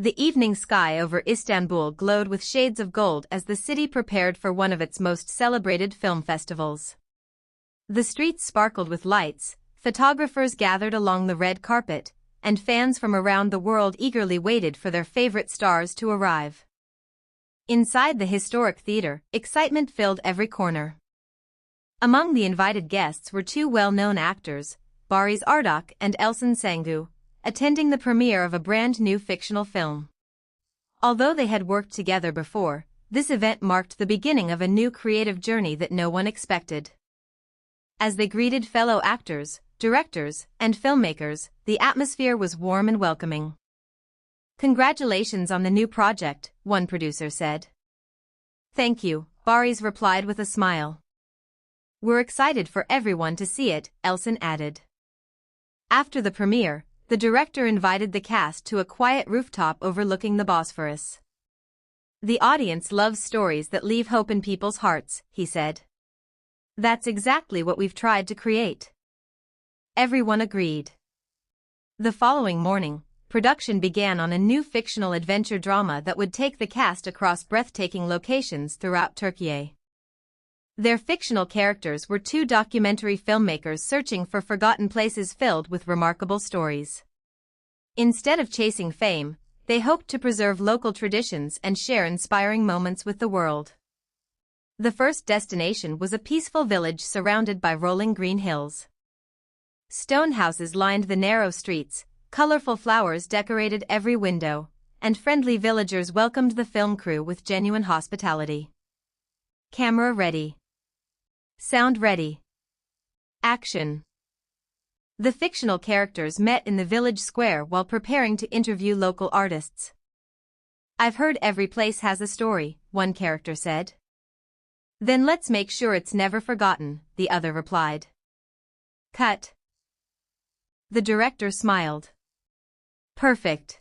The evening sky over Istanbul glowed with shades of gold as the city prepared for one of its most celebrated film festivals. The streets sparkled with lights, photographers gathered along the red carpet, and fans from around the world eagerly waited for their favorite stars to arrive. Inside the historic theater, excitement filled every corner. Among the invited guests were two well-known actors, Barış Arduç and Elçin Sangu, attending the premiere of a brand-new fictional film. Although they had worked together before, this event marked the beginning of a new creative journey that no one expected. As they greeted fellow actors, directors, and filmmakers, the atmosphere was warm and welcoming. "Congratulations on the new project," one producer said. "Thank you," Barış replied with a smile. "We're excited for everyone to see it," Elçin added. After the premiere, the director invited the cast to a quiet rooftop overlooking the Bosphorus. "The audience loves stories that leave hope in people's hearts," he said. "That's exactly what we've tried to create." Everyone agreed. The following morning, production began on a new fictional adventure drama that would take the cast across breathtaking locations throughout Turkey. Their fictional characters were two documentary filmmakers searching for forgotten places filled with remarkable stories. Instead of chasing fame, they hoped to preserve local traditions and share inspiring moments with the world. The first destination was a peaceful village surrounded by rolling green hills. Stone houses lined the narrow streets, colorful flowers decorated every window, and friendly villagers welcomed the film crew with genuine hospitality. Camera ready. Sound ready. Action. The fictional characters met in the village square while preparing to interview local artists. "I've heard every place has a story," one character said. "Then let's make sure it's never forgotten," the other replied. Cut. The director smiled. "Perfect."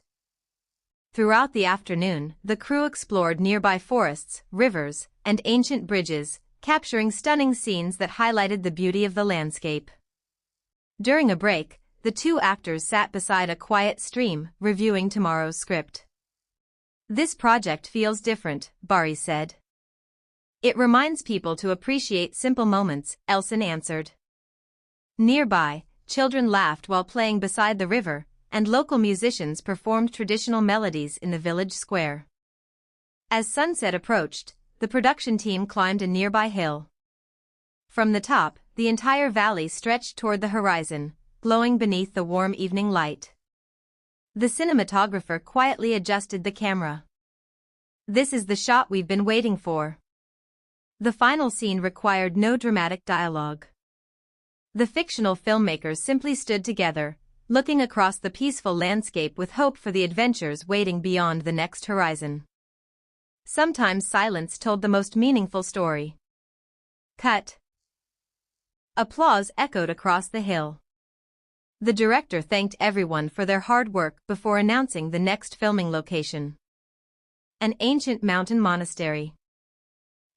Throughout the afternoon, the crew explored nearby forests, rivers, and ancient bridges, capturing stunning scenes that highlighted the beauty of the landscape. During a break, the two actors sat beside a quiet stream, reviewing tomorrow's script. "This project feels different," Barış said. "It reminds people to appreciate simple moments," Elçin answered. Nearby, children laughed while playing beside the river, and local musicians performed traditional melodies in the village square. As sunset approached, the production team climbed a nearby hill. From the top, the entire valley stretched toward the horizon, glowing beneath the warm evening light. The cinematographer quietly adjusted the camera. "This is the shot we've been waiting for." The final scene required no dramatic dialogue. The fictional filmmakers simply stood together, looking across the peaceful landscape with hope for the adventures waiting beyond the next horizon. Sometimes silence told the most meaningful story. Cut. Applause echoed across the hill. The director thanked everyone for their hard work before announcing the next filming location. An ancient mountain monastery.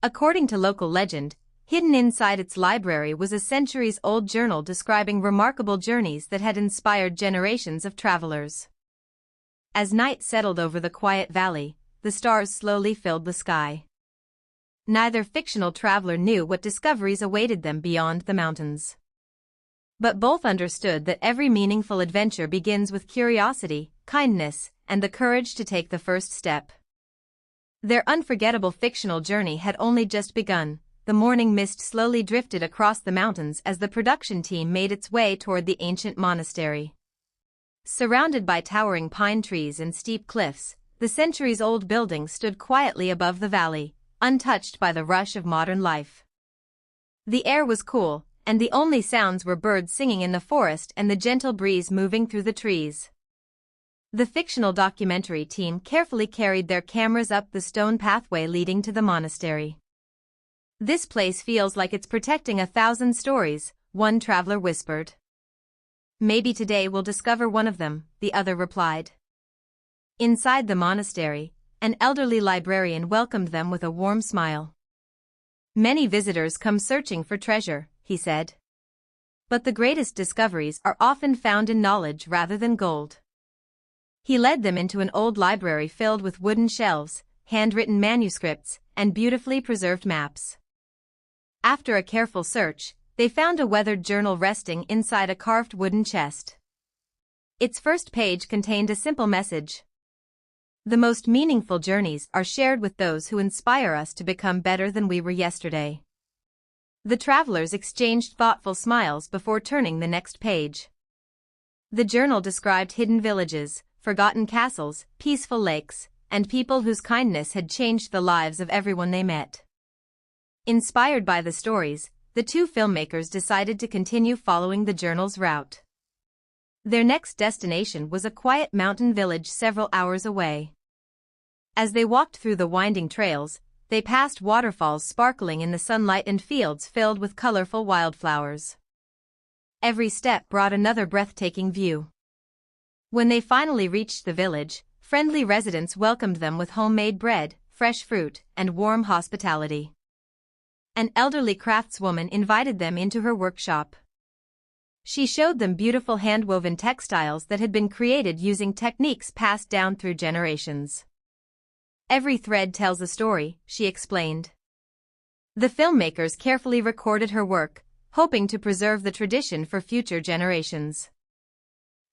According to local legend, hidden inside its library was a centuries-old journal describing remarkable journeys that had inspired generations of travelers. As night settled over the quiet valley, the stars slowly filled the sky. Neither fictional traveler knew what discoveries awaited them beyond the mountains. But both understood that every meaningful adventure begins with curiosity, kindness, and the courage to take the first step. Their unforgettable fictional journey had only just begun. The morning mist slowly drifted across the mountains as the production team made its way toward the ancient monastery. Surrounded by towering pine trees and steep cliffs, the centuries-old building stood quietly above the valley, untouched by the rush of modern life. The air was cool, and the only sounds were birds singing in the forest and the gentle breeze moving through the trees. The fictional documentary team carefully carried their cameras up the stone pathway leading to the monastery. "This place feels like it's protecting 1,000 stories," one traveler whispered. "Maybe today we'll discover one of them," the other replied. Inside the monastery, an elderly librarian welcomed them with a warm smile. "Many visitors come searching for treasure," he said. "But the greatest discoveries are often found in knowledge rather than gold." He led them into an old library filled with wooden shelves, handwritten manuscripts, and beautifully preserved maps. After a careful search, they found a weathered journal resting inside a carved wooden chest. Its first page contained a simple message. The most meaningful journeys are shared with those who inspire us to become better than we were yesterday. The travelers exchanged thoughtful smiles before turning the next page. The journal described hidden villages, forgotten castles, peaceful lakes, and people whose kindness had changed the lives of everyone they met. Inspired by the stories, the two filmmakers decided to continue following the journal's route. Their next destination was a quiet mountain village several hours away. As they walked through the winding trails, they passed waterfalls sparkling in the sunlight and fields filled with colorful wildflowers. Every step brought another breathtaking view. When they finally reached the village, friendly residents welcomed them with homemade bread, fresh fruit, and warm hospitality. An elderly craftswoman invited them into her workshop. She showed them beautiful hand-woven textiles that had been created using techniques passed down through generations. Every thread tells a story, she explained. The filmmakers carefully recorded her work, hoping to preserve the tradition for future generations.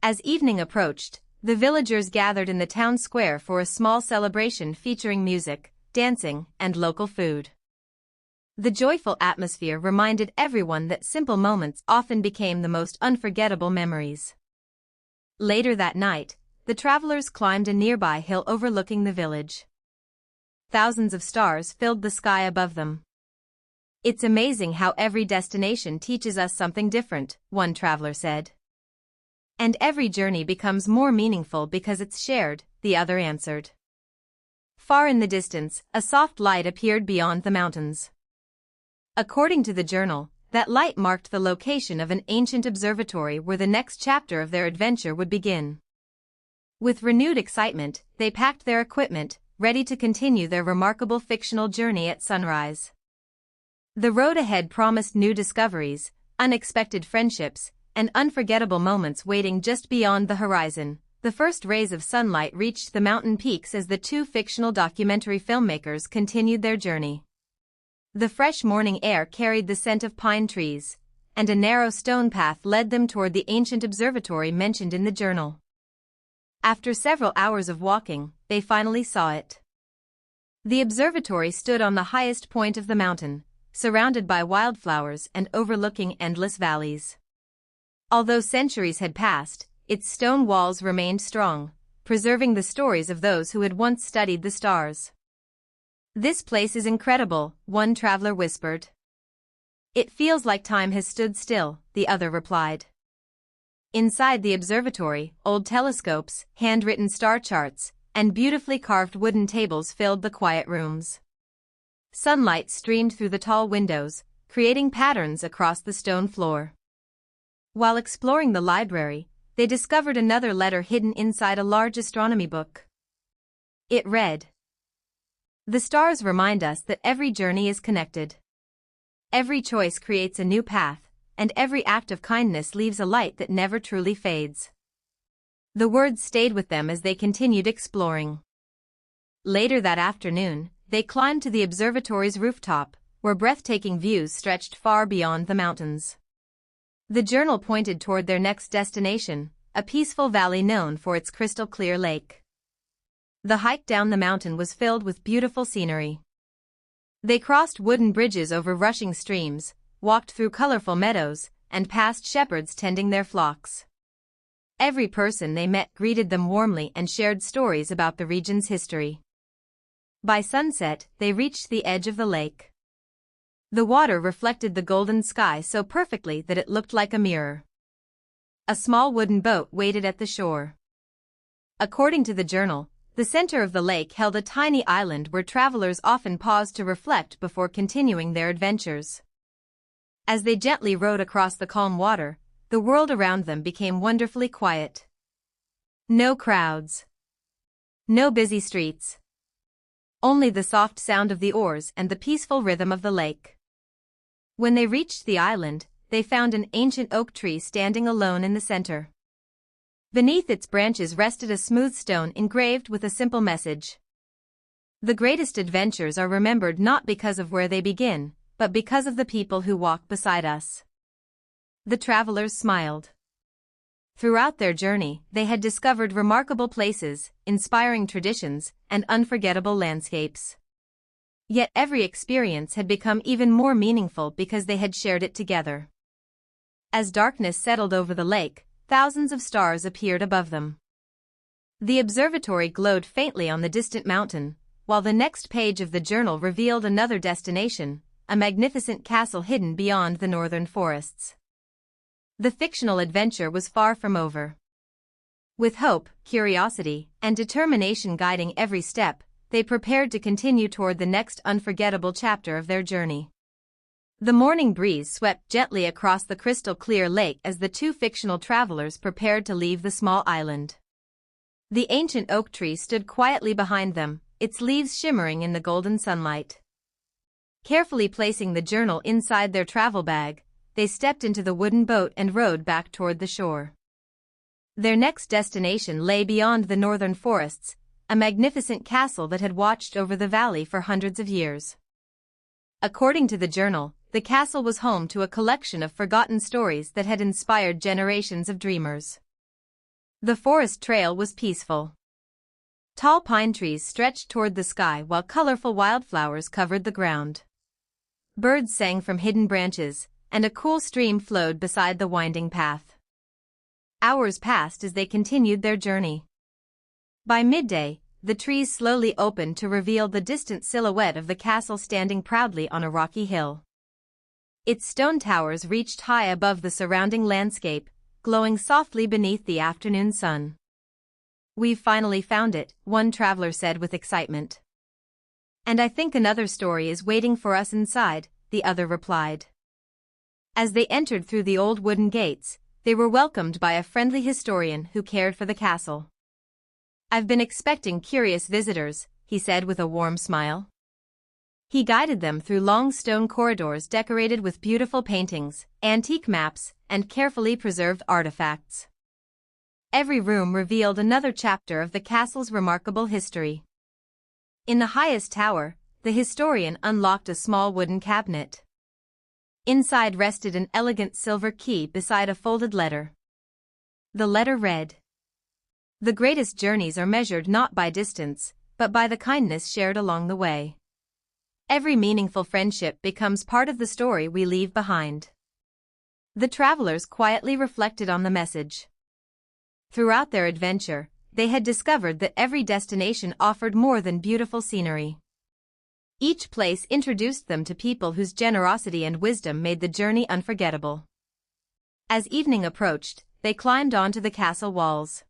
As evening approached, the villagers gathered in the town square for a small celebration featuring music, dancing, and local food. The joyful atmosphere reminded everyone that simple moments often became the most unforgettable memories. Later that night, the travelers climbed a nearby hill overlooking the village. Thousands of stars filled the sky above them. It's amazing how every destination teaches us something different, one traveler said. And every journey becomes more meaningful because it's shared, the other answered. Far in the distance, a soft light appeared beyond the mountains. According to the journal, that light marked the location of an ancient observatory where the next chapter of their adventure would begin. With renewed excitement, they packed their equipment, ready to continue their remarkable fictional journey at sunrise. The road ahead promised new discoveries, unexpected friendships, and unforgettable moments waiting just beyond the horizon. The first rays of sunlight reached the mountain peaks as the two fictional documentary filmmakers continued their journey. The fresh morning air carried the scent of pine trees, and a narrow stone path led them toward the ancient observatory mentioned in the journal. After several hours of walking, they finally saw it. The observatory stood on the highest point of the mountain, surrounded by wildflowers and overlooking endless valleys. Although centuries had passed, its stone walls remained strong, preserving the stories of those who had once studied the stars. "This place is incredible," one traveler whispered. "It feels like time has stood still," the other replied. Inside the observatory, old telescopes, handwritten star charts, and beautifully carved wooden tables filled the quiet rooms. Sunlight streamed through the tall windows, creating patterns across the stone floor. While exploring the library, they discovered another letter hidden inside a large astronomy book. It read, "The stars remind us that every journey is connected. Every choice creates a new path, and every act of kindness leaves a light that never truly fades." The words stayed with them as they continued exploring. Later that afternoon, they climbed to the observatory's rooftop, where breathtaking views stretched far beyond the mountains. The journal pointed toward their next destination, a peaceful valley known for its crystal-clear lake. The hike down the mountain was filled with beautiful scenery. They crossed wooden bridges over rushing streams, walked through colorful meadows, and passed shepherds tending their flocks. Every person they met greeted them warmly and shared stories about the region's history. By sunset, they reached the edge of the lake. The water reflected the golden sky so perfectly that it looked like a mirror. A small wooden boat waited at the shore. According to the journal, the center of the lake held a tiny island where travelers often paused to reflect before continuing their adventures. As they gently rowed across the calm water, the world around them became wonderfully quiet. No crowds. No busy streets. Only the soft sound of the oars and the peaceful rhythm of the lake. When they reached the island, they found an ancient oak tree standing alone in the center. Beneath its branches rested a smooth stone engraved with a simple message. The greatest adventures are remembered not because of where they begin, but because of the people who walk beside us. The travelers smiled. Throughout their journey, they had discovered remarkable places, inspiring traditions, and unforgettable landscapes. Yet every experience had become even more meaningful because they had shared it together. As darkness settled over the lake, thousands of stars appeared above them. The observatory glowed faintly on the distant mountain, while the next page of the journal revealed another destination, a magnificent castle hidden beyond the northern forests. The fictional adventure was far from over. With hope, curiosity, and determination guiding every step, they prepared to continue toward the next unforgettable chapter of their journey. The morning breeze swept gently across the crystal-clear lake as the two fictional travelers prepared to leave the small island. The ancient oak tree stood quietly behind them, its leaves shimmering in the golden sunlight. Carefully placing the journal inside their travel bag, they stepped into the wooden boat and rowed back toward the shore. Their next destination lay beyond the northern forests, a magnificent castle that had watched over the valley for hundreds of years. According to the journal, the castle was home to a collection of forgotten stories that had inspired generations of dreamers. The forest trail was peaceful. Tall pine trees stretched toward the sky while colorful wildflowers covered the ground. Birds sang from hidden branches, and a cool stream flowed beside the winding path. Hours passed as they continued their journey. By midday, the trees slowly opened to reveal the distant silhouette of the castle standing proudly on a rocky hill. Its stone towers reached high above the surrounding landscape, glowing softly beneath the afternoon sun. "We've finally found it," one traveler said with excitement. "And I think another story is waiting for us inside," the other replied. As they entered through the old wooden gates, they were welcomed by a friendly historian who cared for the castle. "I've been expecting curious visitors," he said with a warm smile. He guided them through long stone corridors decorated with beautiful paintings, antique maps, and carefully preserved artifacts. Every room revealed another chapter of the castle's remarkable history. In the highest tower, the historian unlocked a small wooden cabinet. Inside rested an elegant silver key beside a folded letter. The letter read, "The greatest journeys are measured not by distance, but by the kindness shared along the way. Every meaningful friendship becomes part of the story we leave behind." The travelers quietly reflected on the message. Throughout their adventure, they had discovered that every destination offered more than beautiful scenery. Each place introduced them to people whose generosity and wisdom made the journey unforgettable. As evening approached, they climbed onto the castle walls.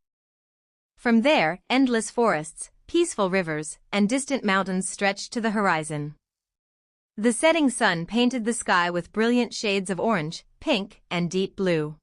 From there, endless forests, peaceful rivers, and distant mountains stretched to the horizon. The setting sun painted the sky with brilliant shades of orange, pink, and deep blue.